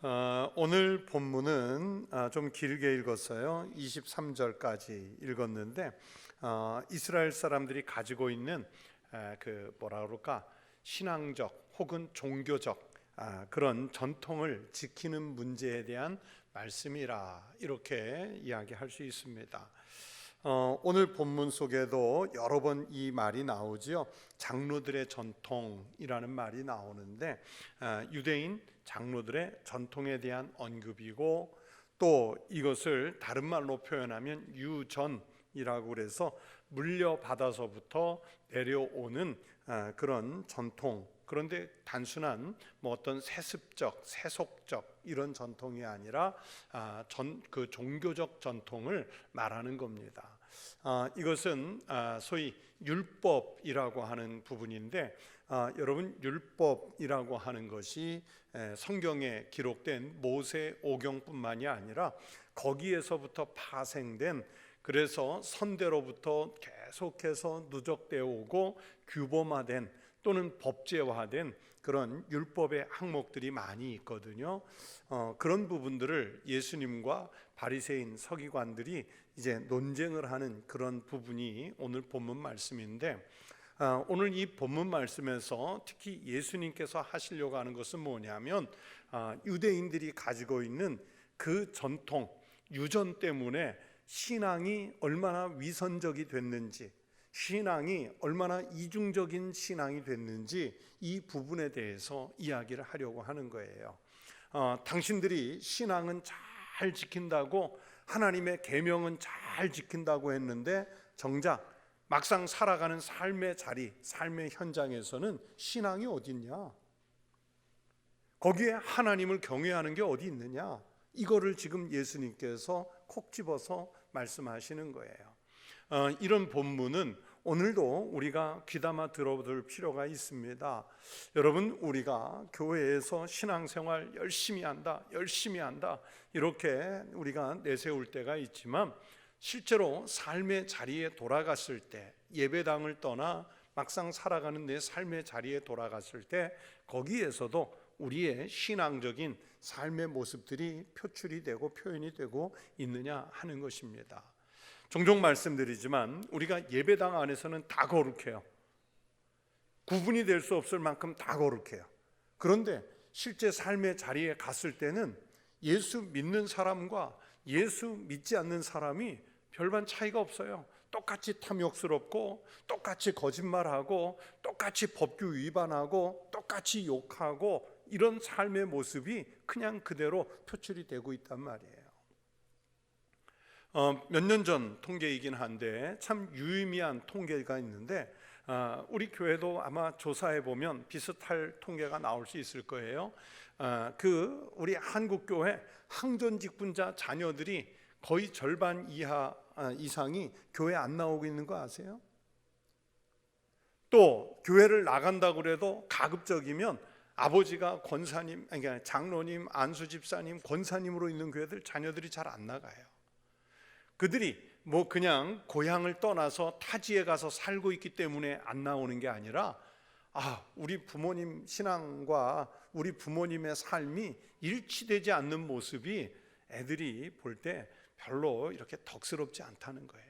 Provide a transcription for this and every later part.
오늘 본문은 좀 길게 읽었어요. 23절까지 읽었는데 이스라엘 사람들이 가지고 있는 그 뭐라 그럴까 신앙적 혹은 종교적 그런 전통을 지키는 문제에 대한 말씀이라 이렇게 이야기할 수 있습니다. 오늘 본문 속에도 여러 번 이 말이 나오지요. 장로들의 전통이라는 말이 나오는데 유대인 장로들의 전통에 대한 언급이고, 또 이것을 다른 말로 표현하면 유전이라고 그래서 물려받아서부터 내려오는 그런 전통, 그런데 단순한 뭐 어떤 세습적, 세속적 이런 전통이 아니라 그 종교적 전통을 말하는 겁니다. 이것은 소위 율법이라고 하는 부분인데, 여러분 율법이라고 하는 것이 성경에 기록된 모세 오경뿐만이 아니라 거기에서부터 파생된, 그래서 선대로부터 계속해서 누적되어 오고 규범화된 또는 법제화된 그런 율법의 항목들이 많이 있거든요. 그런 부분들을 예수님과 바리새인 서기관들이 이제 논쟁을 하는 그런 부분이 오늘 본문 말씀인데, 오늘 이 본문 말씀에서 특히 예수님께서 하시려고 하는 것은 뭐냐면 유대인들이 가지고 있는 그 전통, 유전 때문에 신앙이 얼마나 위선적이 됐는지, 신앙이 얼마나 이중적인 신앙이 됐는지 이 부분에 대해서 이야기를 하려고 하는 거예요. 당신들이 신앙은 잘 지킨다고, 하나님의 계명은 잘 지킨다고 했는데 정작 막상 살아가는 삶의 자리, 삶의 현장에서는 신앙이 어디 있냐? 거기에 하나님을 경외하는 게 어디 있느냐? 이거를 지금 예수님께서 콕 집어서 말씀하시는 거예요. 이런 본문은 오늘도 우리가 귀담아 들어볼 필요가 있습니다. 여러분, 우리가 교회에서 신앙생활 열심히 한다 이렇게 우리가 내세울 때가 있지만, 실제로 삶의 자리에 돌아갔을 때, 예배당을 떠나 막상 살아가는 내 삶의 자리에 돌아갔을 때 거기에서도 우리의 신앙적인 삶의 모습들이 표출이 되고 표현이 되고 있느냐 하는 것입니다. 종종 말씀드리지만 우리가 예배당 안에서는 다 거룩해요. 구분이 될 수 없을 만큼 다 거룩해요. 그런데 실제 삶의 자리에 갔을 때는 예수 믿는 사람과 예수 믿지 않는 사람이 별반 차이가 없어요. 똑같이 탐욕스럽고, 똑같이 거짓말하고, 똑같이 법규 위반하고, 똑같이 욕하고, 이런 삶의 모습이 그냥 그대로 표출이 되고 있단 말이에요. 몇 년 전 통계이긴 한데 참 유의미한 통계가 있는데, 우리 교회도 아마 조사해 보면 비슷할 통계가 나올 수 있을 거예요. 우리 한국교회 항전직분자 자녀들이 거의 절반 이상이 교회 안 나오고 있는 거 아세요? 또 교회를 나간다고 그래도 가급적이면 아버지가 권사님, 그러니까 장로님, 안수집사님, 권사님으로 있는 교회들 자녀들이 잘 안 나가요. 그들이 뭐 그냥 고향을 떠나서 타지에 가서 살고 있기 때문에 안 나오는 게 아니라, 우리 부모님 신앙과 우리 부모님의 삶이 일치되지 않는 모습이 애들이 볼 때 별로 이렇게 덕스럽지 않다는 거예요.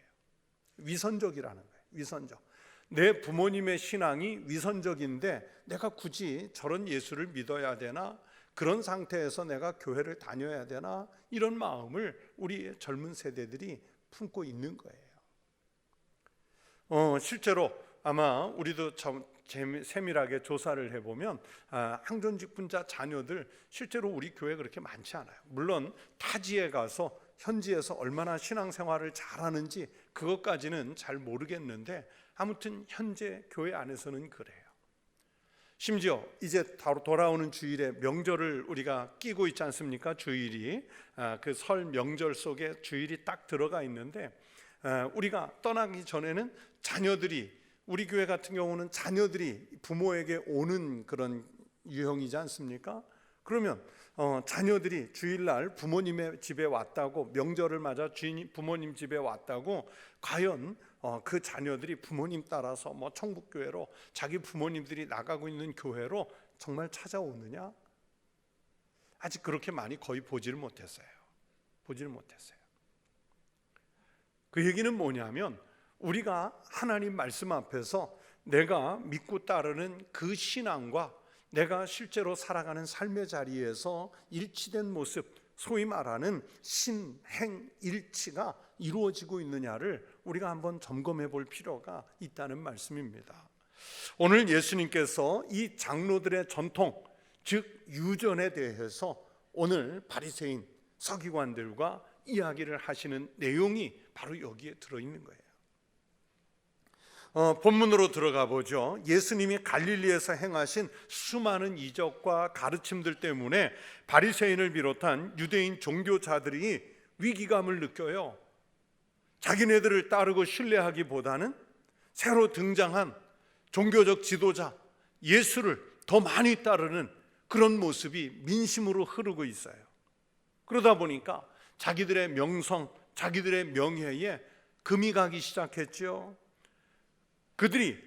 위선적이라는 거예요. 위선적. 내 부모님의 신앙이 위선적인데 내가 굳이 저런 예수를 믿어야 되나? 그런 상태에서 내가 교회를 다녀야 되나? 이런 마음을 우리 젊은 세대들이 품고 있는 거예요. 실제로 아마 우리도 세밀하게 조사를 해보면 항전직분자 자녀들 실제로 우리 교회에 그렇게 많지 않아요. 물론 타지에 가서 현지에서 얼마나 신앙생활을 잘하는지 그것까지는 잘 모르겠는데, 아무튼 현재 교회 안에서는 그래요. 심지어 이제 돌아오는 주일에 명절을 우리가 끼고 있지 않습니까? 주일이 그 설 명절 속에 주일이 딱 들어가 있는데, 우리가 떠나기 전에는 자녀들이, 우리 교회 같은 경우는 자녀들이 부모에게 오는 그런 유형이지 않습니까? 그러면 자녀들이 주일날 부모님의 집에 왔다고, 명절을 맞아 부모님 집에 왔다고, 과연 그 자녀들이 부모님 따라서 뭐 청북교회로, 자기 부모님들이 나가고 있는 교회로 정말 찾아오느냐? 아직 그렇게 많이 거의 보지를 못했어요. 그 얘기는 뭐냐면 우리가 하나님 말씀 앞에서 내가 믿고 따르는 그 신앙과 내가 실제로 살아가는 삶의 자리에서 일치된 모습, 소위 말하는 신행일치가 이루어지고 있느냐를 우리가 한번 점검해 볼 필요가 있다는 말씀입니다. 오늘 예수님께서 이 장로들의 전통, 즉 유전에 대해서 오늘 바리새인 서기관들과 이야기를 하시는 내용이 바로 여기에 들어있는 거예요. 본문으로 들어가 보죠. 예수님이 갈릴리에서 행하신 수많은 이적과 가르침들 때문에 바리새인을 비롯한 유대인 종교자들이 위기감을 느껴요. 자기네들을 따르고 신뢰하기보다는 새로 등장한 종교적 지도자 예수를 더 많이 따르는 그런 모습이 민심으로 흐르고 있어요. 그러다 보니까 자기들의 명성, 자기들의 명예에 금이 가기 시작했죠. 그들이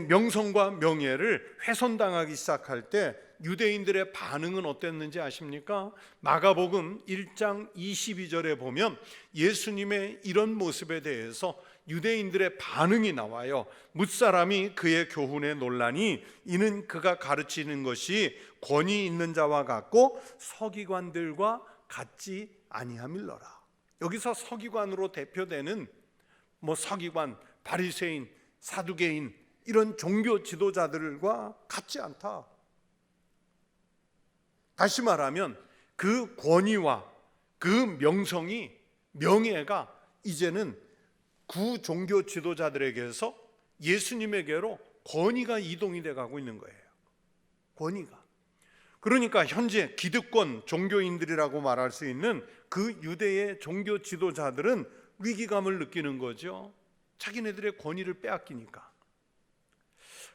명성과 명예를 훼손당하기 시작할 때 유대인들의 반응은 어땠는지 아십니까? 마가복음 1장 22절에 보면 예수님의 이런 모습에 대해서 유대인들의 반응이 나와요. 뭇사람이 그의 교훈에 놀라니 이는 그가 가르치는 것이 권위 있는 자와 같고 서기관들과 같지 아니함일러라. 여기서 서기관으로 대표되는 서기관, 바리새인, 사두개인 이런 종교 지도자들과 같지 않다. 다시 말하면 그 권위와 그 명성이, 명예가 이제는 구종교 지도자들에게서 예수님에게로 권위가 이동이 돼 가고 있는 거예요. 권위가. 그러니까 현재 기득권 종교인들이라고 말할 수 있는 그 유대의 종교 지도자들은 위기감을 느끼는 거죠. 자기네들의 권위를 빼앗기니까.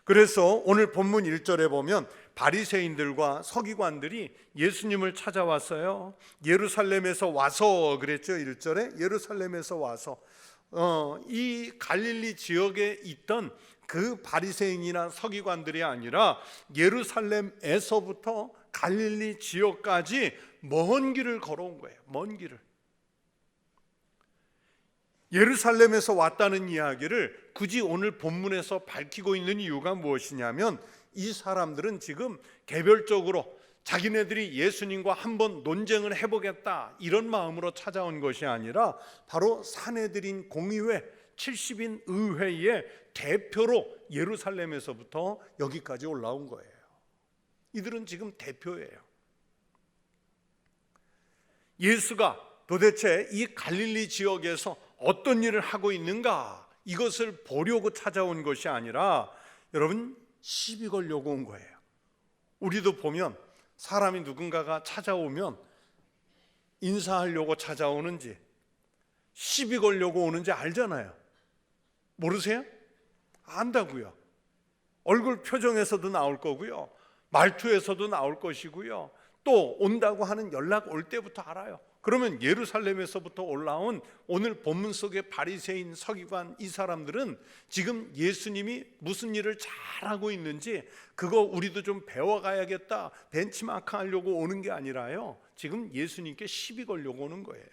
그래서 오늘 본문 1절에 보면 바리새인들과 서기관들이 예수님을 찾아왔어요. 예루살렘에서 와서 그랬죠. 1절에 예루살렘에서 와서 이 갈릴리 지역에 있던 그 바리새인이나 서기관들이 아니라 예루살렘에서부터 갈릴리 지역까지 먼 길을 걸어온 거예요. 먼 길을. 예루살렘에서 왔다는 이야기를 굳이 오늘 본문에서 밝히고 있는 이유가 무엇이냐면 이 사람들은 지금 개별적으로 자기네들이 예수님과 한번 논쟁을 해보겠다 이런 마음으로 찾아온 것이 아니라 바로 사내들인 공의회 70인 의회의 대표로 예루살렘에서부터 여기까지 올라온 거예요. 이들은 지금 대표예요. 예수가 도대체 이 갈릴리 지역에서 어떤 일을 하고 있는가 이것을 보려고 찾아온 것이 아니라 여러분 시비 걸려고 온 거예요. 우리도 보면 사람이 누군가가 찾아오면 인사하려고 찾아오는지 시비 걸려고 오는지 알잖아요. 모르세요? 안다고요. 얼굴 표정에서도 나올 거고요. 말투에서도 나올 것이고요. 또 온다고 하는 연락 올 때부터 알아요. 그러면 예루살렘에서부터 올라온 오늘 본문 속의 바리새인, 서기관 이 사람들은 지금 예수님이 무슨 일을 잘하고 있는지 그거 우리도 좀 배워가야겠다 벤치마크 하려고 오는 게 아니라요, 지금 예수님께 시비 걸려고 오는 거예요.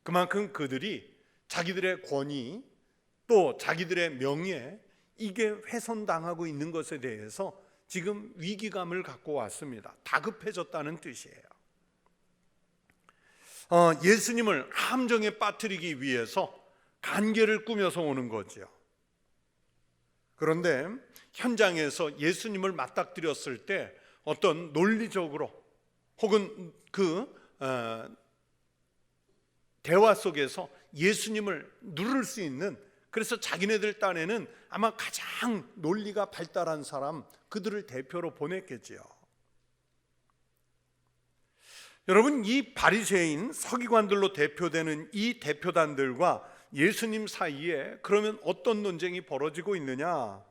그만큼 그들이 자기들의 권위 또 자기들의 명예 이게 훼손당하고 있는 것에 대해서 지금 위기감을 갖고 왔습니다. 다급해졌다는 뜻이에요. 예수님을 함정에 빠뜨리기 위해서 간계를 꾸며서 오는 거죠. 그런데 현장에서 예수님을 맞닥뜨렸을 때 어떤 논리적으로 혹은 대화 속에서 예수님을 누를 수 있는, 그래서 자기네들 딴에는 아마 가장 논리가 발달한 사람 그들을 대표로 보냈겠지요. 여러분, 이 바리새인 서기관들로 대표되는 이 대표단들과 예수님 사이에 그러면 어떤 논쟁이 벌어지고 있느냐?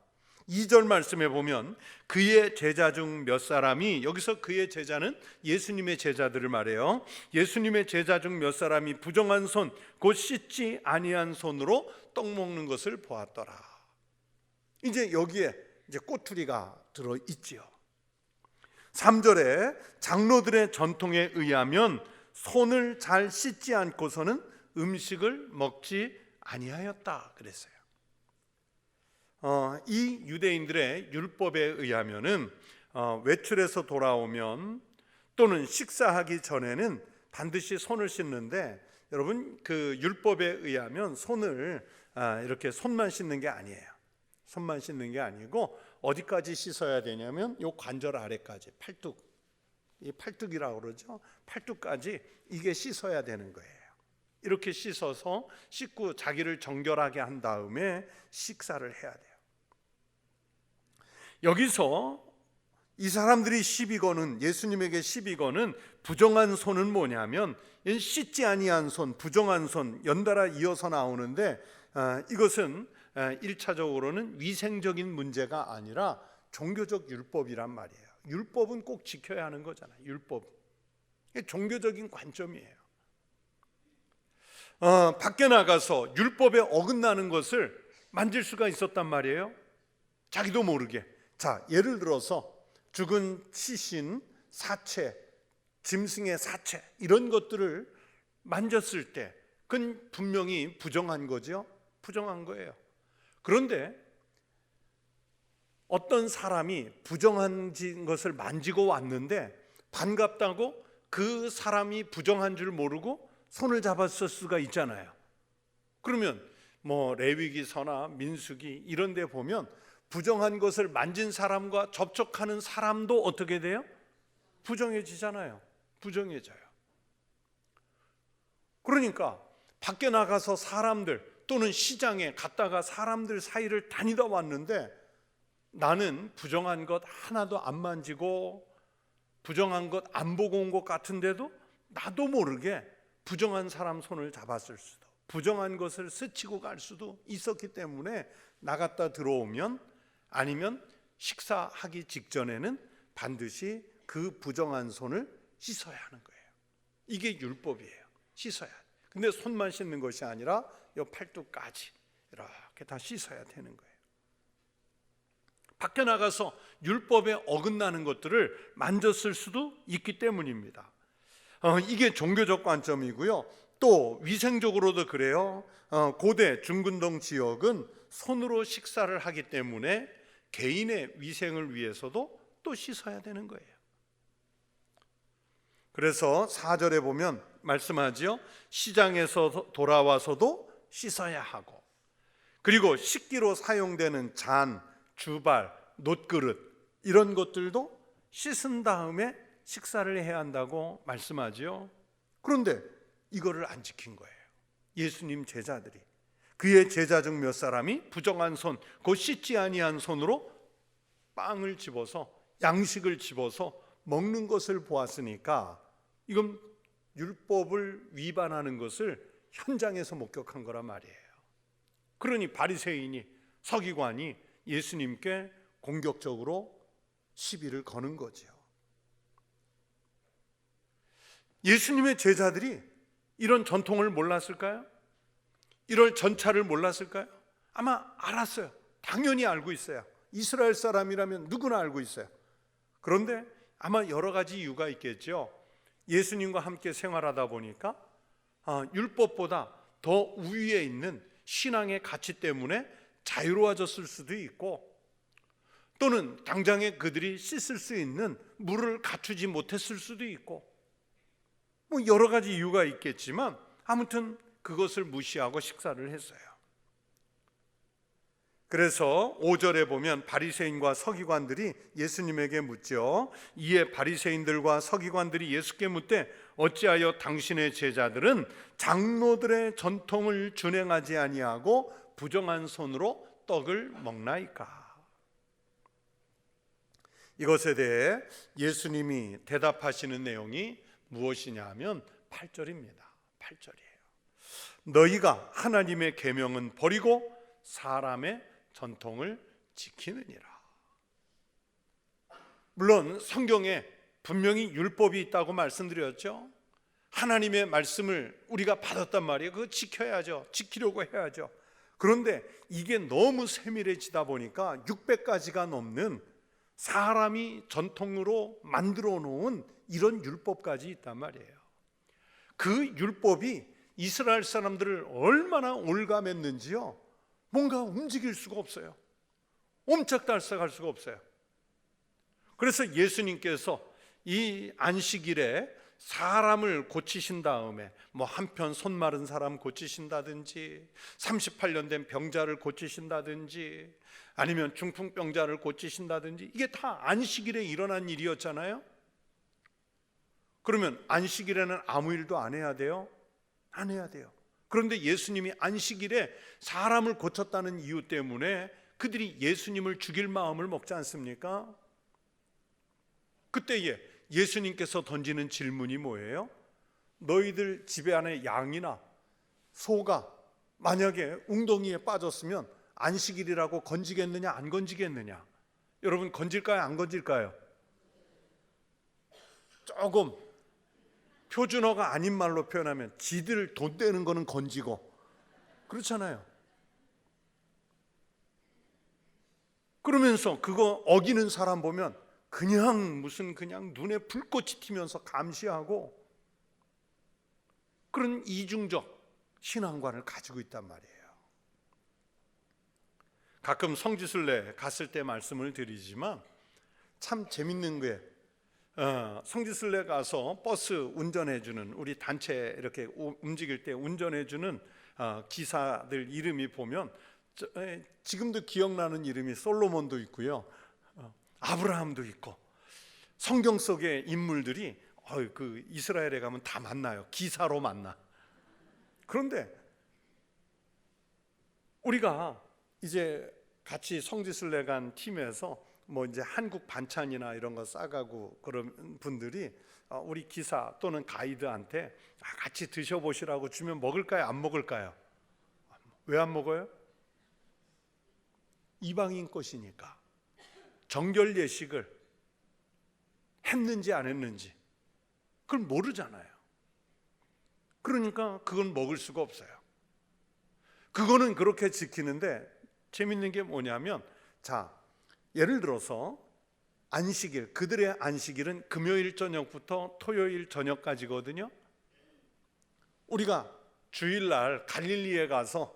2절 말씀에 보면 그의 제자 중 몇 사람이, 여기서 그의 제자는 예수님의 제자들을 말해요. 예수님의 제자 중 몇 사람이 부정한 손, 곧 씻지 아니한 손으로 떡 먹는 것을 보았더라. 이제 여기에 이제 꼬투리가 들어 있지요. 3절에 장로들의 전통에 의하면 손을 잘 씻지 않고서는 음식을 먹지 아니하였다 그랬어요. 이 유대인들의 율법에 의하면은 외출해서 돌아오면 또는 식사하기 전에는 반드시 손을 씻는데, 여러분 그 율법에 의하면 손을 이렇게 손만 씻는 게 아니에요. 손만 씻는 게 아니고 어디까지 씻어야 되냐면 요 관절 아래까지, 팔뚝, 이 팔뚝이라고 그러죠. 팔뚝까지 이게 씻어야 되는 거예요. 이렇게 씻어서 씻고 자기를 정결하게 한 다음에 식사를 해야 돼요. 여기서 이 사람들이 시비 거는, 예수님에게 시비 거는 부정한 손은 뭐냐면 씻지 아니한 손, 부정한 손 연달아 이어서 나오는데, 이것은 1차적으로는 위생적인 문제가 아니라 종교적 율법이란 말이에요. 율법은 꼭 지켜야 하는 거잖아요. 율법, 종교적인 관점이에요. 밖에 나가서 율법에 어긋나는 것을 만질 수가 있었단 말이에요. 자기도 모르게. 자, 예를 들어서 죽은 시신, 사체, 짐승의 사체, 이런 것들을 만졌을 때 그건 분명히 부정한 거죠. 부정한 거예요. 그런데 어떤 사람이 부정한 것을 만지고 왔는데 반갑다고 그 사람이 부정한 줄 모르고 손을 잡았을 수가 있잖아요. 그러면 뭐 레위기서나 민수기 이런 데 보면 부정한 것을 만진 사람과 접촉하는 사람도 어떻게 돼요? 부정해지잖아요. 부정해져요. 그러니까 밖에 나가서 사람들 또는 시장에 갔다가 사람들 사이를 다니다 왔는데 나는 부정한 것 하나도 안 만지고 부정한 것 안 보고 온 것 같은데도 나도 모르게 부정한 사람 손을 잡았을 수도, 부정한 것을 스치고 갈 수도 있었기 때문에 나갔다 들어오면, 아니면 식사하기 직전에는 반드시 그 부정한 손을 씻어야 하는 거예요. 이게 율법이에요. 씻어야 돼. 근데 손만 씻는 것이 아니라 이 팔뚝까지 이렇게 다 씻어야 되는 거예요. 밖에 나가서 율법에 어긋나는 것들을 만졌을 수도 있기 때문입니다. 이게 종교적 관점이고요. 또 위생적으로도 그래요. 고대 중근동 지역은 손으로 식사를 하기 때문에 개인의 위생을 위해서도 또 씻어야 되는 거예요. 그래서 4절에 보면 말씀하지요. 시장에서 돌아와서도 씻어야 하고, 그리고 식기로 사용되는 잔, 주발, 놋그릇 이런 것들도 씻은 다음에 식사를 해야 한다고 말씀하지요. 그런데 이거를 안 지킨 거예요. 예수님 제자들이. 그의 제자 중 몇 사람이 부정한 손, 곧 씻지 아니한 손으로 빵을 집어서, 양식을 집어서 먹는 것을 보았으니까 이건 율법을 위반하는 것을 현장에서 목격한 거란 말이에요. 그러니 바리새인이, 서기관이 예수님께 공격적으로 시비를 거는 거죠. 예수님의 제자들이 이런 전통을 몰랐을까요? 이런 전차를 몰랐을까요? 아마 알았어요. 당연히 알고 있어요. 이스라엘 사람이라면 누구나 알고 있어요. 그런데 아마 여러 가지 이유가 있겠죠. 예수님과 함께 생활하다 보니까 율법보다 더 우위에 있는 신앙의 가치 때문에 자유로워졌을 수도 있고, 또는 당장에 그들이 씻을 수 있는 물을 갖추지 못했을 수도 있고, 뭐 여러 가지 이유가 있겠지만 아무튼 그것을 무시하고 식사를 했어요. 그래서 5절에 보면 바리새인과 서기관들이 예수님에게 묻죠. 이에 바리새인들과 서기관들이 예수께 묻되 어찌하여 당신의 제자들은 장로들의 전통을 준행하지 아니하고 부정한 손으로 떡을 먹나이까? 이것에 대해 예수님이 대답하시는 내용이 무엇이냐 하면 8절입니다. 8절이에요. 너희가 하나님의 계명은 버리고 사람의 전통을 지키느니라. 물론 성경에 분명히 율법이 있다고 말씀드렸죠. 하나님의 말씀을 우리가 받았단 말이에요. 그거 지켜야죠. 지키려고 해야죠. 그런데 이게 너무 세밀해지다 보니까 600가지가 넘는 사람이 전통으로 만들어 놓은 이런 율법까지 있단 말이에요. 그 율법이 이스라엘 사람들을 얼마나 올감했는지요. 뭔가 움직일 수가 없어요. 옴짝달싹할 수가 없어요. 그래서 예수님께서 이 안식일에 사람을 고치신 다음에 뭐 한편 손 마른 사람 고치신다든지 38년 된 병자를 고치신다든지 아니면 중풍병자를 고치신다든지 이게 다 안식일에 일어난 일이었잖아요. 그러면 안식일에는 아무 일도 안 해야 돼요? 안 해야 돼요. 그런데 예수님이 안식일에 사람을 고쳤다는 이유 때문에 그들이 예수님을 죽일 마음을 먹지 않습니까? 그때에 예수님께서 던지는 질문이 뭐예요? 너희들 집에 안에 양이나 소가 만약에 웅덩이에 빠졌으면 안식일이라고 건지겠느냐 안 건지겠느냐? 여러분 건질까요 안 건질까요? 조금 표준어가 아닌 말로 표현하면 지들 돈 떼는 거는 건지고 그렇잖아요. 그러면서 그거 어기는 사람 보면 그냥 눈에 불꽃이 튀면서 감시하고 그런 이중적 신앙관을 가지고 있단 말이에요. 가끔 성지순례 갔을 때 말씀을 드리지만 참 재밌는 게 성지순례 가서 버스 운전해주는 우리 단체 이렇게 움직일 때 운전해주는 기사들 이름이 보면 지금도 기억나는 이름이 솔로몬도 있고요, 아브라함도 있고 성경 속의 인물들이 그 이스라엘에 가면 다 만나요. 기사로 만나. 그런데 우리가 이제 같이 성지순례 간 팀에서 뭐 이제 한국 반찬이나 이런 거 싸가고 그런 분들이 우리 기사 또는 가이드한테 같이 드셔보시라고 주면 먹을까요? 안 먹을까요? 왜 안 먹어요? 이방인 것이니까. 정결 예식을 했는지 안 했는지 그걸 모르잖아요. 그러니까 그건 먹을 수가 없어요. 그거는 그렇게 지키는데 재밌는 게 뭐냐면, 자, 예를 들어서 안식일, 그들의 안식일은 금요일 저녁부터 토요일 저녁까지거든요. 우리가 주일날 갈릴리에 가서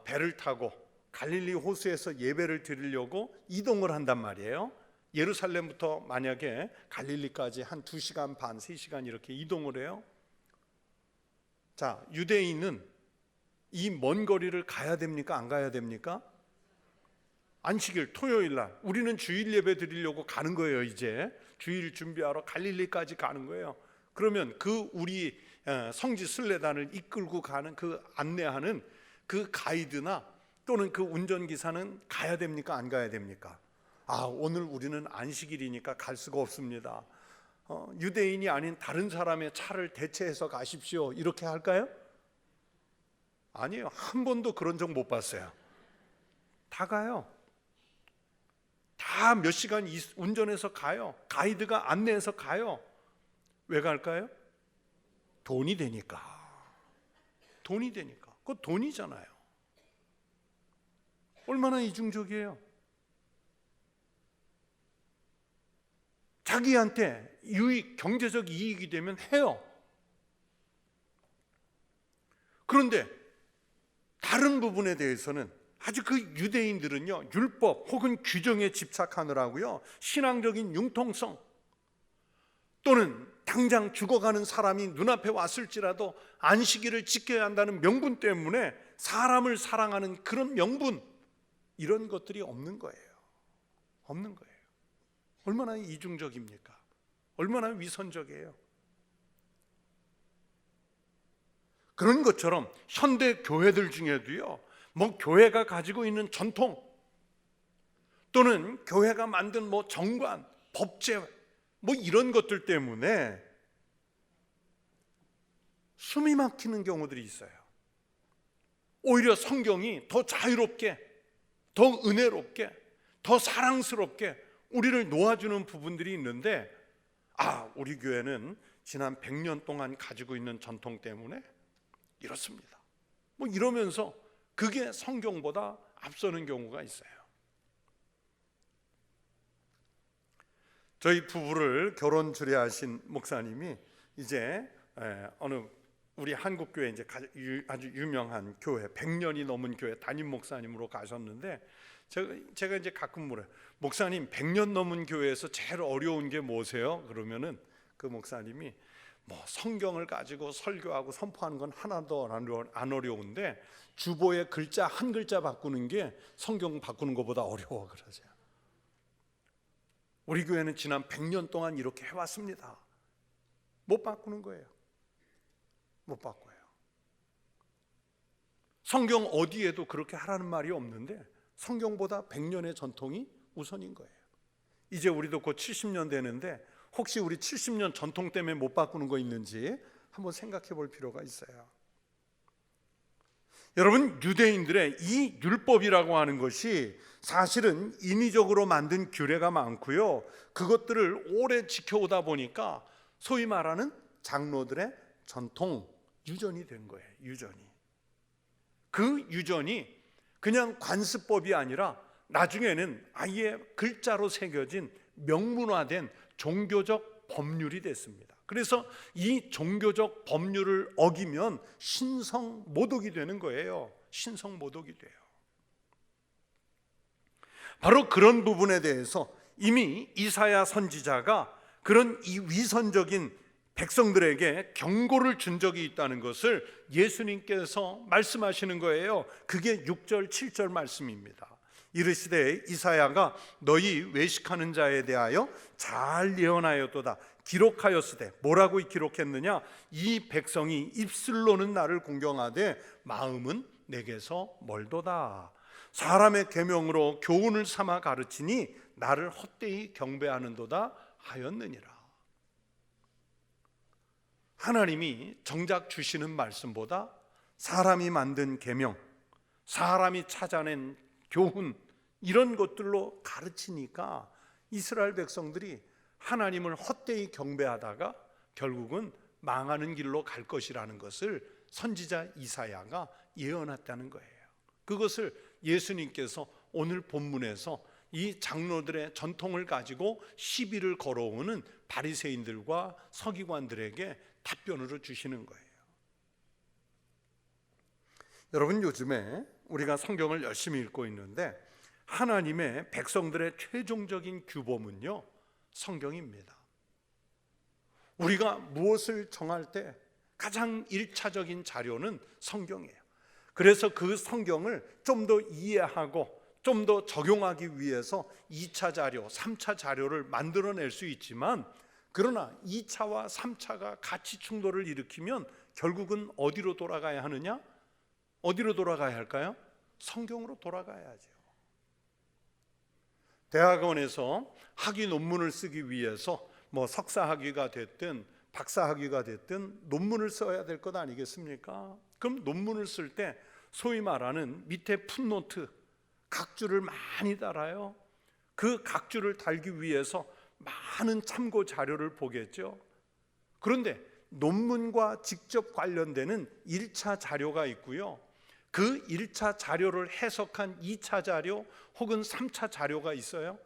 배를 타고 갈릴리 호수에서 예배를 드리려고 이동을 한단 말이에요. 예루살렘부터 만약에 갈릴리까지 한 2시간 반, 3시간 이렇게 이동을 해요. 자, 유대인은 이 먼 거리를 가야 됩니까? 안 가야 됩니까? 안식일 토요일 날 우리는 주일 예배 드리려고 가는 거예요. 이제 주일 준비하러 갈릴리까지 가는 거예요. 그러면 그 우리 성지 순례단을 이끌고 가는 그 안내하는 그 가이드나 또는 그 운전기사는 가야 됩니까? 안 가야 됩니까? 오늘 우리는 안식일이니까 갈 수가 없습니다. 유대인이 아닌 다른 사람의 차를 대체해서 가십시오. 이렇게 할까요? 아니에요. 한 번도 그런 적 못 봤어요. 다 가요. 다 몇 시간 운전해서 가요. 가이드가 안내해서 가요. 왜 갈까요? 돈이 되니까. 돈이 되니까. 그거 돈이잖아요. 얼마나 이중적이에요. 자기한테 경제적 이익이 되면 해요. 그런데 다른 부분에 대해서는 아주 그 유대인들은요, 율법 혹은 규정에 집착하느라고요, 신앙적인 융통성 또는 당장 죽어가는 사람이 눈앞에 왔을지라도 안식일을 지켜야 한다는 명분 때문에 사람을 사랑하는 그런 명분, 이런 것들이 없는 거예요. 없는 거예요. 얼마나 이중적입니까? 얼마나 위선적이에요. 그런 것처럼 현대 교회들 중에도요, 뭐 교회가 가지고 있는 전통 또는 교회가 만든 뭐 정관, 법제 뭐 이런 것들 때문에 숨이 막히는 경우들이 있어요. 오히려 성경이 더 자유롭게, 더 은혜롭게, 더 사랑스럽게 우리를 놓아주는 부분들이 있는데, 우리 교회는 지난 100년 동안 가지고 있는 전통 때문에 이렇습니다. 뭐 이러면서 그게 성경보다 앞서는 경우가 있어요. 저희 부부를 결혼 주례하신 목사님이 이제 어느 우리 한국 교회 이제 아주 유명한 교회 100년이 넘은 교회 담임 목사님으로 가셨는데 제가 이제 가끔 물어요. 목사님 100년 넘은 교회에서 제일 어려운 게 뭐세요? 그러면은 그 목사님이 뭐 성경을 가지고 설교하고 선포하는 건 하나도 안 어려운데 주보에 글자 한 글자 바꾸는 게 성경 바꾸는 것보다 어려워 그러죠. 우리 교회는 지난 100년 동안 이렇게 해왔습니다. 못 바꾸는 거예요. 못 바꿔요. 성경 어디에도 그렇게 하라는 말이 없는데 성경보다 100년의 전통이 우선인 거예요. 이제 우리도 곧 70년 되는데 혹시 우리 70년 전통 때문에 못 바꾸는 거 있는지 한번 생각해 볼 필요가 있어요. 여러분, 유대인들의 이 율법이라고 하는 것이 사실은 인위적으로 만든 규례가 많고요, 그것들을 오래 지켜오다 보니까 소위 말하는 장로들의 전통, 유전이 된 거예요. 유전이. 그 유전이 그냥 관습법이 아니라 나중에는 아예 글자로 새겨진 명문화된 종교적 법률이 됐습니다. 그래서 이 종교적 법률을 어기면 신성모독이 되는 거예요. 신성모독이 돼요. 바로 그런 부분에 대해서 이미 이사야 선지자가 그런 이 위선적인 백성들에게 경고를 준 적이 있다는 것을 예수님께서 말씀하시는 거예요. 그게 6절 7절 말씀입니다. 이르시되 이사야가 너희 외식하는 자에 대하여 잘 예언하였도다. 기록하였으되 뭐라고 기록했느냐? 이 백성이 입술로는 나를 공경하되 마음은 내게서 멀도다. 사람의 계명으로 교훈을 삼아 가르치니 나를 헛되이 경배하는도다 하였느니라. 하나님이 정작 주시는 말씀보다 사람이 만든 계명, 사람이 찾아낸 교훈, 이런 것들로 가르치니까 이스라엘 백성들이 하나님을 헛되이 경배하다가 결국은 망하는 길로 갈 것이라는 것을 선지자 이사야가 예언했다는 거예요. 그것을 예수님께서 오늘 본문에서 이 장로들의 전통을 가지고 시비를 걸어오는 바리새인들과 서기관들에게 답변으로 주시는 거예요. 여러분, 요즘에 우리가 성경을 열심히 읽고 있는데 하나님의 백성들의 최종적인 규범은요, 성경입니다. 우리가 무엇을 정할 때 가장 1차적인 자료는 성경이에요. 그래서 그 성경을 좀 더 이해하고 좀 더 적용하기 위해서 2차 자료, 3차 자료를 만들어낼 수 있지만, 그러나 2차와 3차가 같이 충돌을 일으키면 결국은 어디로 돌아가야 하느냐? 어디로 돌아가야 할까요? 성경으로 돌아가야죠. 대학원에서 학위 논문을 쓰기 위해서 뭐 석사학위가 됐든 박사학위가 됐든 논문을 써야 될 것 아니겠습니까? 그럼 논문을 쓸 때 소위 말하는 밑에 풋노트, 각주를 많이 달아요. 그 각주를 달기 위해서 많은 참고 자료를 보겠죠. 그런데 논문과 직접 관련되는 1차 자료가 있고요, 그 1차 자료를 해석한 2차 자료 혹은 3차 자료가 있어요.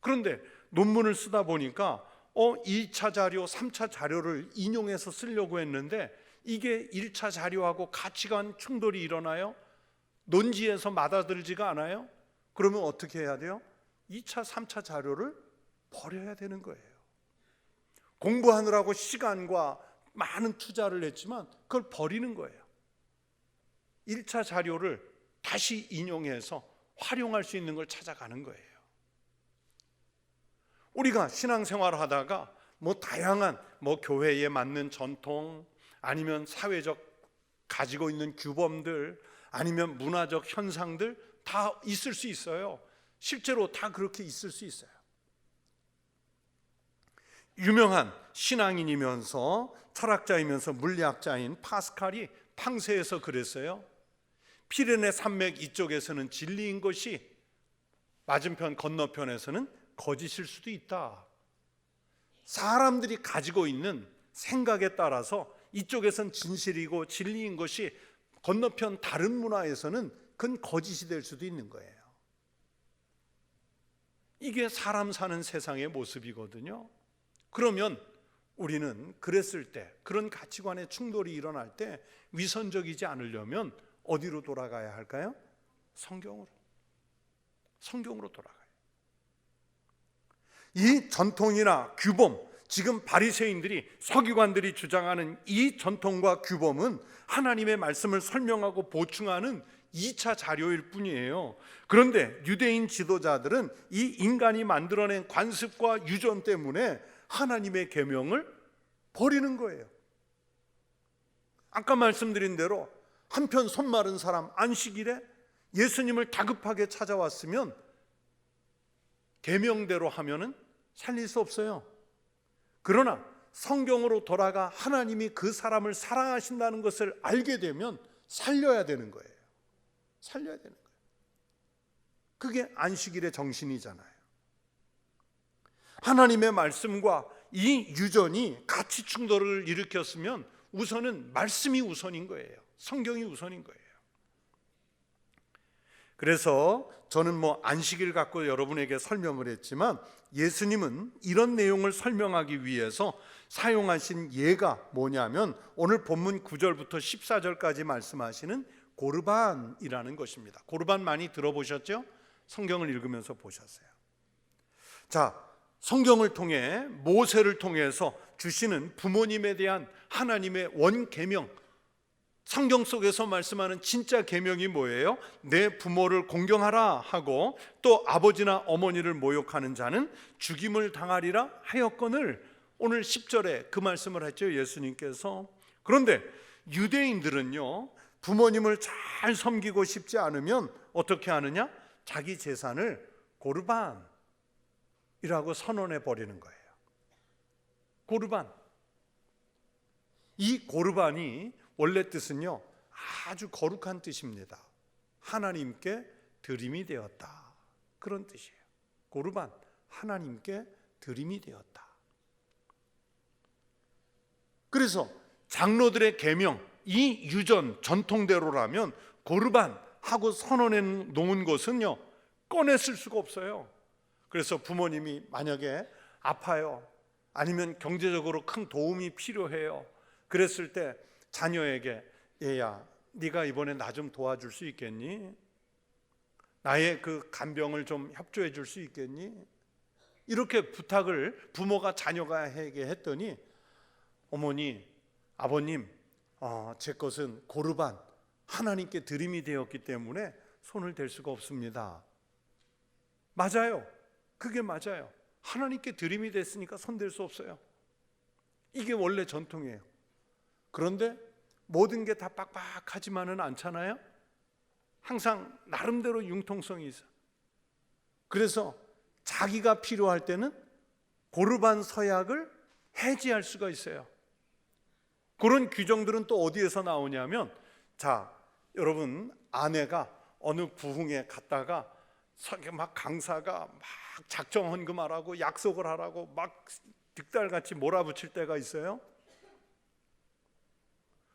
그런데 논문을 쓰다 보니까 2차 자료, 3차 자료를 인용해서 쓰려고 했는데 이게 1차 자료하고 가치관 충돌이 일어나요. 논지에서 맞아들지가 않아요. 그러면 어떻게 해야 돼요? 2차, 3차 자료를 버려야 되는 거예요. 공부하느라고 시간과 많은 투자를 했지만 그걸 버리는 거예요. 1차 자료를 다시 인용해서 활용할 수 있는 걸 찾아가는 거예요. 우리가 신앙생활을 하다가 다양한 교회에 맞는 전통, 아니면 사회적 가지고 있는 규범들, 아니면 문화적 현상들 다 있을 수 있어요. 실제로 다 그렇게 있을 수 있어요. 유명한 신앙인이면서 철학자이면서 물리학자인 파스칼이 팡세에서 그랬어요. 피레네 산맥 이쪽에서는 진리인 것이 맞은편 건너편에서는 거짓일 수도 있다. 사람들이 가지고 있는 생각에 따라서 이쪽에선 진실이고 진리인 것이 건너편 다른 문화에서는 그건 거짓이 될 수도 있는 거예요. 이게 사람 사는 세상의 모습이거든요. 그러면 우리는 그랬을 때, 그런 가치관의 충돌이 일어날 때 위선적이지 않으려면 어디로 돌아가야 할까요? 성경으로 돌아가요. 이 전통이나 규범, 지금 바리새인들이, 서기관들이 주장하는 이 전통과 규범은 하나님의 말씀을 설명하고 보충하는 2차 자료일 뿐이에요. 그런데 유대인 지도자들은 이 인간이 만들어낸 관습과 유전 때문에 하나님의 계명을 버리는 거예요. 아까 말씀드린 대로 한편 손 마른 사람 안식일에 예수님을 다급하게 찾아왔으면 계명대로 하면은 살릴 수 없어요. 그러나 성경으로 돌아가 하나님이 그 사람을 사랑하신다는 것을 알게 되면 살려야 되는 거예요. 살려야 되는 거예요. 그게 안식일의 정신이잖아요. 하나님의 말씀과 이 유전이 가치 충돌을 일으켰으면 우선은 말씀이 우선인 거예요. 성경이 우선인 거예요. 그래서 저는 안식일 갖고 여러분에게 설명을 했지만 예수님은 이런 내용을 설명하기 위해서 사용하신 예가 뭐냐면 오늘 본문 9절부터 14절까지 말씀하시는 고르반이라는 것입니다. 고르반 많이 들어보셨죠? 성경을 읽으면서 보셨어요. 자, 성경을 통해 모세를 통해서 주시는 부모님에 대한 하나님의 원계명, 성경 속에서 말씀하는 진짜 계명이 뭐예요? 내 부모를 공경하라 하고 또 아버지나 어머니를 모욕하는 자는 죽임을 당하리라 하였거늘, 오늘 10절에 그 말씀을 했죠, 예수님께서. 그런데 유대인들은요, 부모님을 잘 섬기고 싶지 않으면 어떻게 하느냐? 자기 재산을 고르반이라고 선언해 버리는 거예요. 고르반. 이 고르반이 원래 뜻은요, 아주 거룩한 뜻입니다. 하나님께 드림이 되었다, 그런 뜻이에요. 고르반, 하나님께 드림이 되었다. 그래서 장로들의 계명, 이 유전 전통대로라면 고르반 하고 선언해 놓은 것은요, 꺼내 쓸 수가 없어요. 그래서 부모님이 만약에 아파요, 아니면 경제적으로 큰 도움이 필요해요, 그랬을 때 자녀에게 얘야, 네가 이번에 나 좀 도와줄 수 있겠니? 나의 그 간병을 좀 협조해 줄 수 있겠니? 이렇게 부탁을 부모가 자녀에게 했더니 어머니, 아버님, 제 것은 고르반, 하나님께 드림이 되었기 때문에 손을 댈 수가 없습니다. 맞아요. 그게 맞아요. 하나님께 드림이 됐으니까 손 댈 수 없어요. 이게 원래 전통이에요. 그런데 모든 게 다 빡빡하지만은 않잖아요. 항상 나름대로 융통성이 있어. 그래서 자기가 필요할 때는 고르반 서약을 해지할 수가 있어요. 그런 규정들은 또 어디에서 나오냐면, 자, 여러분, 아내가 어느 부흥에 갔다가 막 강사가 막 작정 헌금하라고 약속을 하라고 막 득달같이 몰아붙일 때가 있어요.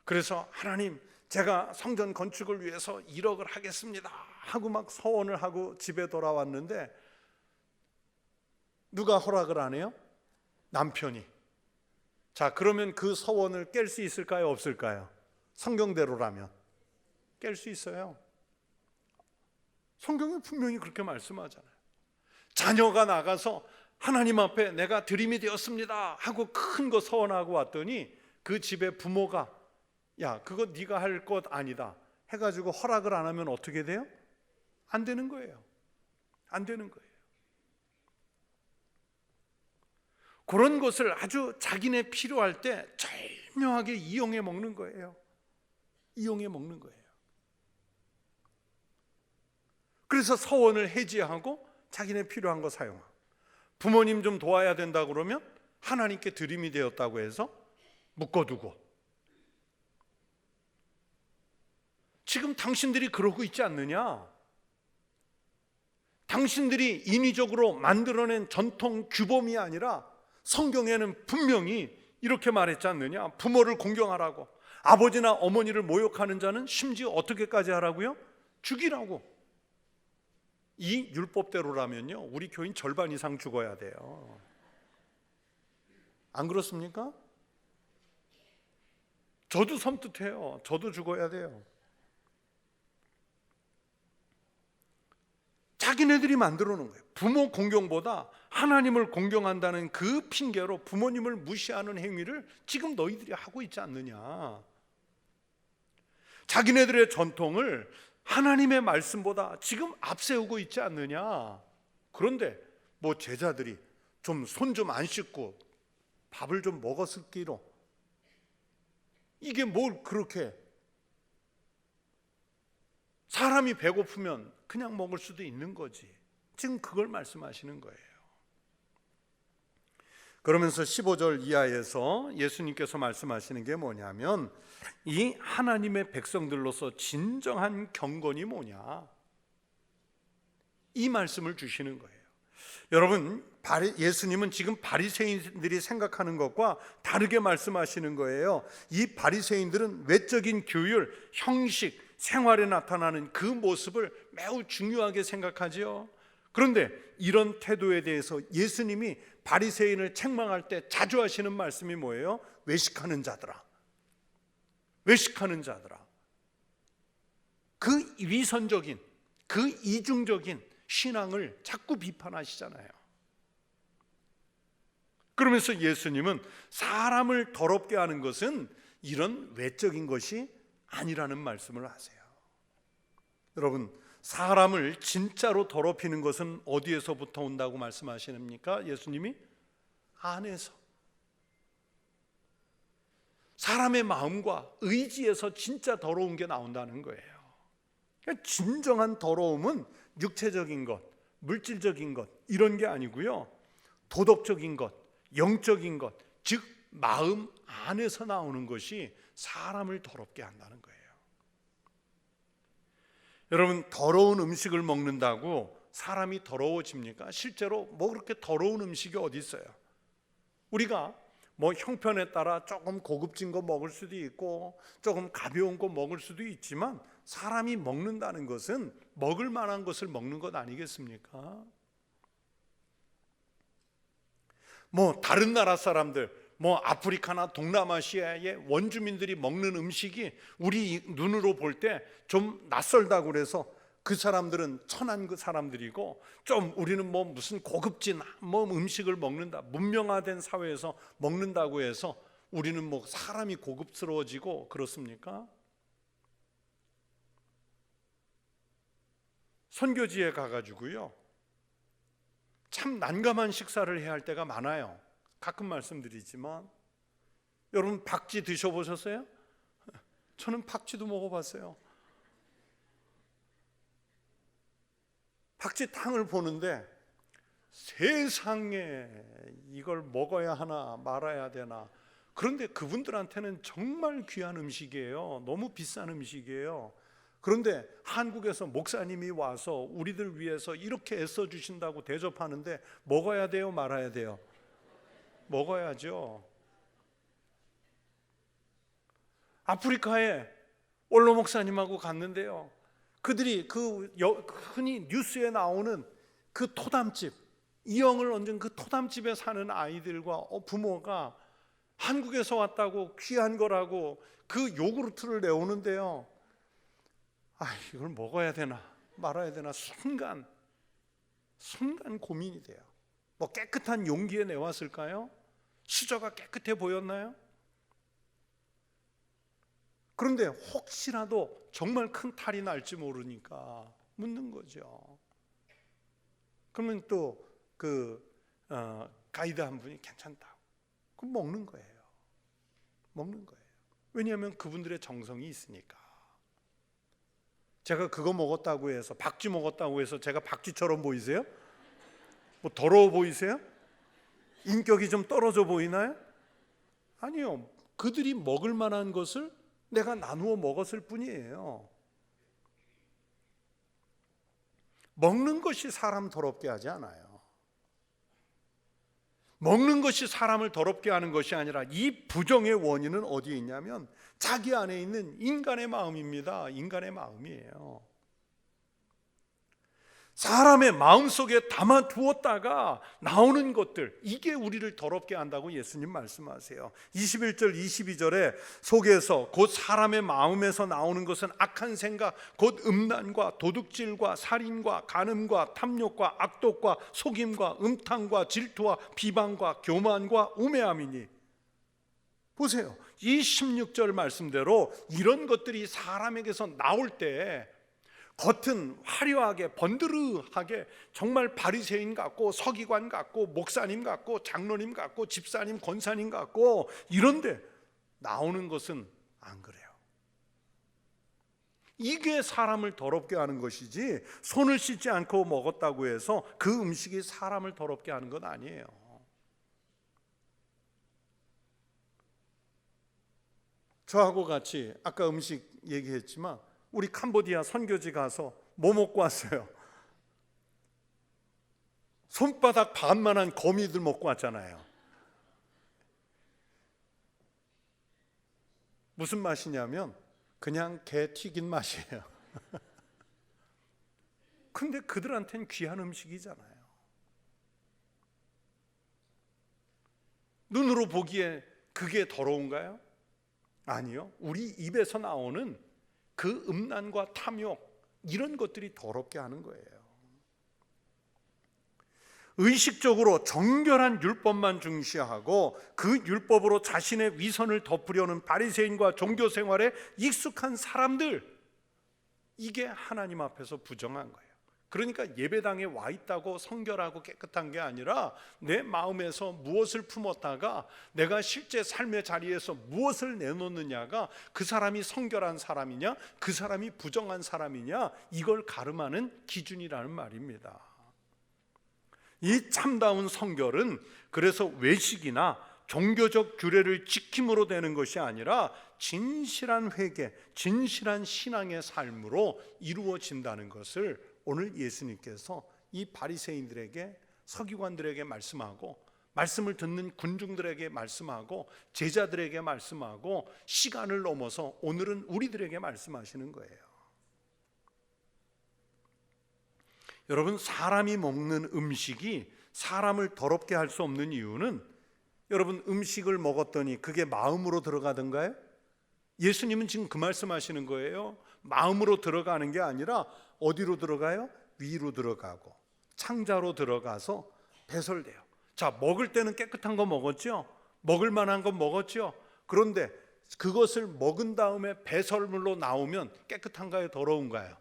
그래서 하나님, 제가 성전 건축을 위해서 1억을 하겠습니다 하고 막 서원을 하고 집에 돌아왔는데 누가 허락을 안 해요? 남편이. 자, 그러면 그 서원을 깰 수 있을까요, 없을까요? 성경대로라면 깰 수 있어요. 성경이 분명히 그렇게 말씀하잖아요. 자녀가 나가서 하나님 앞에 내가 드림이 되었습니다 하고 큰 거 서원하고 왔더니 그 집에 부모가 야, 그거 네가 할 것 아니다 해가지고 허락을 안 하면 어떻게 돼요? 안 되는 거예요. 안 되는 거예요. 그런 것을 아주 자기네 필요할 때 절묘하게 이용해 먹는 거예요. 이용해 먹는 거예요. 그래서 서원을 해지하고 자기네 필요한 거 사용하고, 부모님 좀 도와야 된다 그러면 하나님께 드림이 되었다고 해서 묶어두고. 지금 당신들이 그러고 있지 않느냐? 당신들이 인위적으로 만들어낸 전통 규범이 아니라 성경에는 분명히 이렇게 말했지 않느냐? 부모를 공경하라고, 아버지나 어머니를 모욕하는 자는 심지어 어떻게까지 하라고요? 죽이라고. 이 율법대로라면요, 우리 교인 절반 이상 죽어야 돼요. 안 그렇습니까? 저도 섬뜩해요. 저도 죽어야 돼요. 자기네들이 만들어 놓은 거예요. 부모 공경보다 하나님을 공경한다는 그 핑계로 부모님을 무시하는 행위를 지금 너희들이 하고 있지 않느냐. 자기네들의 전통을 하나님의 말씀보다 지금 앞세우고 있지 않느냐. 그런데 뭐 제자들이 좀 손 좀 안 씻고 밥을 좀 먹었을 기로, 이게 뭘 그렇게, 사람이 배고프면 그냥 먹을 수도 있는 거지. 지금 그걸 말씀하시는 거예요. 그러면서 15절 이하에서 예수님께서 말씀하시는 게 뭐냐면, 이 하나님의 백성들로서 진정한 경건이 뭐냐, 이 말씀을 주시는 거예요. 여러분, 예수님은 지금 바리새인들이 생각하는 것과 다르게 말씀하시는 거예요. 이 바리새인들은 외적인 규율, 형식, 생활에 나타나는 그 모습을 매우 중요하게 생각하지요. 그런데 이런 태도에 대해서 예수님이 바리새인을 책망할 때 자주 하시는 말씀이 뭐예요? 외식하는 자들아, 외식하는 자들아. 그 위선적인, 그 이중적인 신앙을 자꾸 비판하시잖아요. 그러면서 예수님은 사람을 더럽게 하는 것은 이런 외적인 것이 아니라는 말씀을 하세요. 여러분, 사람을 진짜로 더럽히는 것은 어디에서부터 온다고 말씀하시십니까? 예수님이 안에서, 사람의 마음과 의지에서 진짜 더러운 게 나온다는 거예요. 그러니까 진정한 더러움은 육체적인 것, 물질적인 것, 이런 게 아니고요, 도덕적인 것, 영적인 것, 즉 마음 안에서 나오는 것이 사람을 더럽게 한다는 거예요. 여러분, 더러운 음식을 먹는다고 사람이 더러워집니까? 실제로 뭐 그렇게 더러운 음식이 어디 있어요? 우리가 뭐 형편에 따라 조금 고급진 거 먹을 수도 있고 조금 가벼운 거 먹을 수도 있지만, 사람이 먹는다는 것은 먹을 만한 것을 먹는 것 아니겠습니까? 뭐 다른 나라 사람들, 뭐 아프리카나 동남아시아의 원주민들이 먹는 음식이 우리 눈으로 볼 때 좀 낯설다고 그래서 그 사람들은 천한 그 사람들이고, 좀 우리는 뭐 무슨 고급진 뭐 음식을 먹는다, 문명화된 사회에서 먹는다고 해서 우리는 뭐 사람이 고급스러워지고 그렇습니까? 선교지에 가가지고요, 참 난감한 식사를 해야 할 때가 많아요. 가끔 말씀드리지만, 여러분 박쥐 드셔보셨어요? 저는 박쥐도 먹어봤어요. 박쥐탕을 보는데 세상에 이걸 먹어야 하나 말아야 되나. 그런데 그분들한테는 정말 귀한 음식이에요. 너무 비싼 음식이에요. 그런데 한국에서 목사님이 와서 우리들 위해서 이렇게 애써주신다고 대접하는데 먹어야 돼요, 말아야 돼요? 먹어야죠. 아프리카에 원로 목사님하고 갔는데요, 그들이 흔히 뉴스에 나오는 그 토담집, 이영을 얹은 그 토담집에 사는 아이들과 부모가 한국에서 왔다고 귀한 거라고 그 요구르트를 내오는데요, 이걸 먹어야 되나 말아야 되나 순간 고민이 돼요. 뭐 깨끗한 용기에 내왔을까요? 수저가 깨끗해 보였나요? 그런데 혹시라도 정말 큰 탈이 날지 모르니까 묻는 거죠. 그러면 또 가이드 한 분이 괜찮다고, 그럼 먹는 거예요. 왜냐하면 그분들의 정성이 있으니까. 제가 그거 먹었다고 해서, 박쥐 먹었다고 해서 제가 박쥐처럼 보이세요? 뭐 더러워 보이세요? 인격이 좀 떨어져 보이나요? 아니요. 그들이 먹을 만한 것을 내가 나누어 먹었을 뿐이에요. 먹는 것이 사람 더럽게 하지 않아요. 먹는 것이 사람을 더럽게 하는 것이 아니라, 이 부정의 원인은 어디에 있냐면 자기 안에 있는 인간의 마음입니다. 인간의 마음이에요. 사람의 마음속에 담아 두었다가 나오는 것들, 이게 우리를 더럽게 한다고 예수님 말씀하세요. 21절 22절에 속에서 곧 사람의 마음에서 나오는 것은 악한 생각 곧 음란과 도둑질과 살인과 간음과 탐욕과 악독과 속임과 음탕과 질투와 비방과 교만과 우매함이니. 보세요, 이 16절 말씀대로 이런 것들이 사람에게서 나올 때 겉은 화려하게 번드르하게 정말 바리새인 같고 서기관 같고 목사님 같고 장로님 같고 집사님 권사님 같고 이런데 나오는 것은 안 그래요. 이게 사람을 더럽게 하는 것이지, 손을 씻지 않고 먹었다고 해서 그 음식이 사람을 더럽게 하는 건 아니에요. 저하고 같이 아까 음식 얘기했지만 우리 캄보디아 선교지 가서 뭐 먹고 왔어요? 손바닥 반만한 거미들 먹고 왔잖아요. 무슨 맛이냐면 그냥 게 튀긴 맛이에요. 근데 그들한테는 귀한 음식이잖아요. 눈으로 보기에 그게 더러운가요? 아니요. 우리 입에서 나오는 그 음란과 탐욕, 이런 것들이 더럽게 하는 거예요. 의식적으로 정결한 율법만 중시하고 그 율법으로 자신의 위선을 덮으려는 바리새인과 종교 생활에 익숙한 사람들, 이게 하나님 앞에서 부정한 거예요. 그러니까 예배당에 와 있다고 성결하고 깨끗한 게 아니라 내 마음에서 무엇을 품었다가 내가 실제 삶의 자리에서 무엇을 내놓느냐가 그 사람이 성결한 사람이냐 그 사람이 부정한 사람이냐, 이걸 가름하는 기준이라는 말입니다. 이 참다운 성결은 그래서 외식이나 종교적 규례를 지킴으로 되는 것이 아니라 진실한 회개, 진실한 신앙의 삶으로 이루어진다는 것을 오늘 예수님께서 이 바리새인들에게, 서기관들에게 말씀하고, 말씀을 듣는 군중들에게 말씀하고, 제자들에게 말씀하고, 시간을 넘어서 오늘은 우리들에게 말씀하시는 거예요. 여러분, 사람이 먹는 음식이 사람을 더럽게 할 수 없는 이유는, 여러분 음식을 먹었더니 그게 마음으로 들어가던가요? 예수님은 지금 그 말씀하시는 거예요. 마음으로 들어가는 게 아니라 어디로 들어가요? 위로 들어가고 창자로 들어가서 배설돼요. 자, 먹을 때는 깨끗한 거 먹었죠? 먹을 만한 거 먹었죠? 그런데 그것을 먹은 다음에 배설물로 나오면 깨끗한가요? 더러운가요?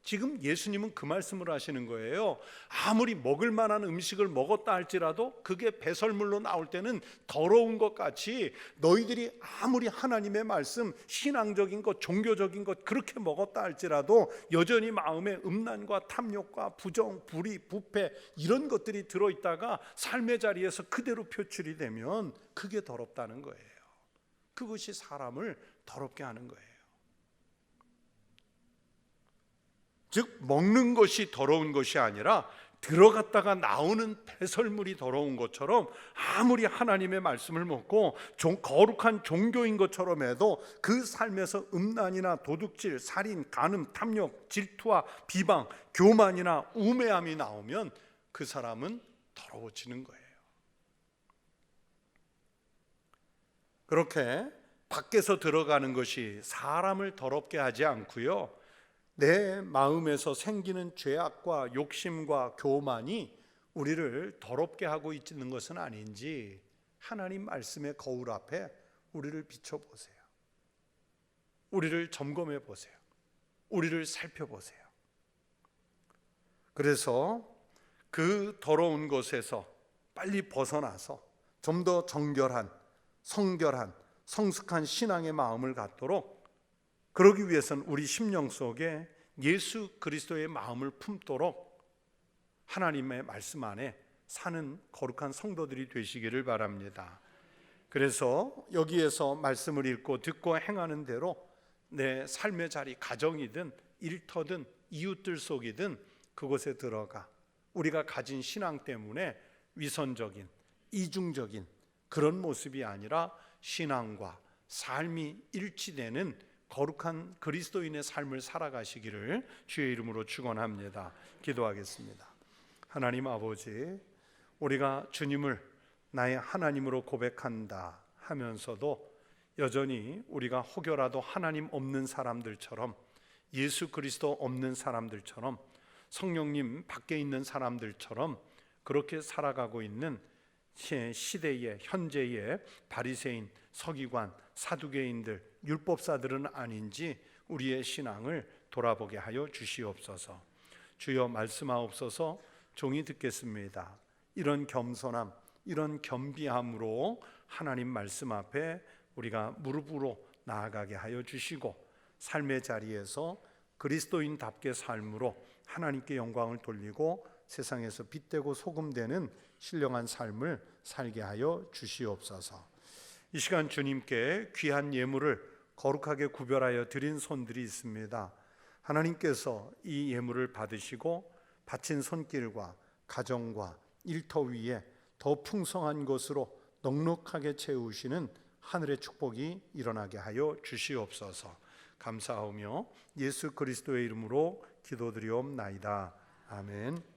지금 예수님은 그 말씀을 하시는 거예요. 아무리 먹을 만한 음식을 먹었다 할지라도 그게 배설물로 나올 때는 더러운 것 같이, 너희들이 아무리 하나님의 말씀, 신앙적인 것, 종교적인 것 그렇게 먹었다 할지라도 여전히 마음에 음란과 탐욕과 부정, 불의, 부패 이런 것들이 들어있다가 삶의 자리에서 그대로 표출이 되면 그게 더럽다는 거예요. 그것이 사람을 더럽게 하는 거예요. 즉 먹는 것이 더러운 것이 아니라 들어갔다가 나오는 배설물이 더러운 것처럼, 아무리 하나님의 말씀을 먹고 거룩한 종교인 것처럼 해도 그 삶에서 음란이나 도둑질, 살인, 간음, 탐욕, 질투와 비방, 교만이나 우매함이 나오면 그 사람은 더러워지는 거예요. 그렇게 밖에서 들어가는 것이 사람을 더럽게 하지 않고요, 내 마음에서 생기는 죄악과 욕심과 교만이 우리를 더럽게 하고 있는 것은 아닌지 하나님 말씀의 거울 앞에 우리를 비춰보세요. 우리를 점검해 보세요. 우리를 살펴보세요. 그래서 그 더러운 것에서 빨리 벗어나서 좀 더 정결한, 성결한, 성숙한 신앙의 마음을 갖도록, 그러기 위해서는 우리 심령 속에 예수 그리스도의 마음을 품도록 하나님의 말씀 안에 사는 거룩한 성도들이 되시기를 바랍니다. 그래서 여기에서 말씀을 읽고 듣고 행하는 대로 내 삶의 자리, 가정이든 일터든 이웃들 속이든 그곳에 들어가 우리가 가진 신앙 때문에 위선적인, 이중적인 그런 모습이 아니라 신앙과 삶이 일치되는 거룩한 그리스도인의 삶을 살아가시기를 주의 이름으로 축원합니다. 기도하겠습니다. 하나님 아버지, 우리가 주님을 나의 하나님으로 고백한다 하면서도 여전히 우리가 혹여라도 하나님 없는 사람들처럼, 예수 그리스도 없는 사람들처럼, 성령님 밖에 있는 사람들처럼 그렇게 살아가고 있는 시대의 현재의 바리새인, 서기관, 사두개인들, 율법사들은 아닌지 우리의 신앙을 돌아보게 하여 주시옵소서. 주여 말씀하옵소서. 종이 듣겠습니다. 이런 겸손함, 이런 겸비함으로 하나님 말씀 앞에 우리가 무릎으로 나아가게 하여 주시고, 삶의 자리에서 그리스도인답게 삶으로 하나님께 영광을 돌리고 세상에서 빛되고 소금되는 신령한 삶을 살게 하여 주시옵소서. 이 시간 주님께 귀한 예물을 거룩하게 구별하여 드린 손들이 있습니다. 하나님께서 이 예물을 받으시고 바친 손길과 가정과 일터 위에 더 풍성한 것으로 넉넉하게 채우시는 하늘의 축복이 일어나게 하여 주시옵소서. 감사하며 예수 그리스도의 이름으로 기도드리옵나이다. 아멘.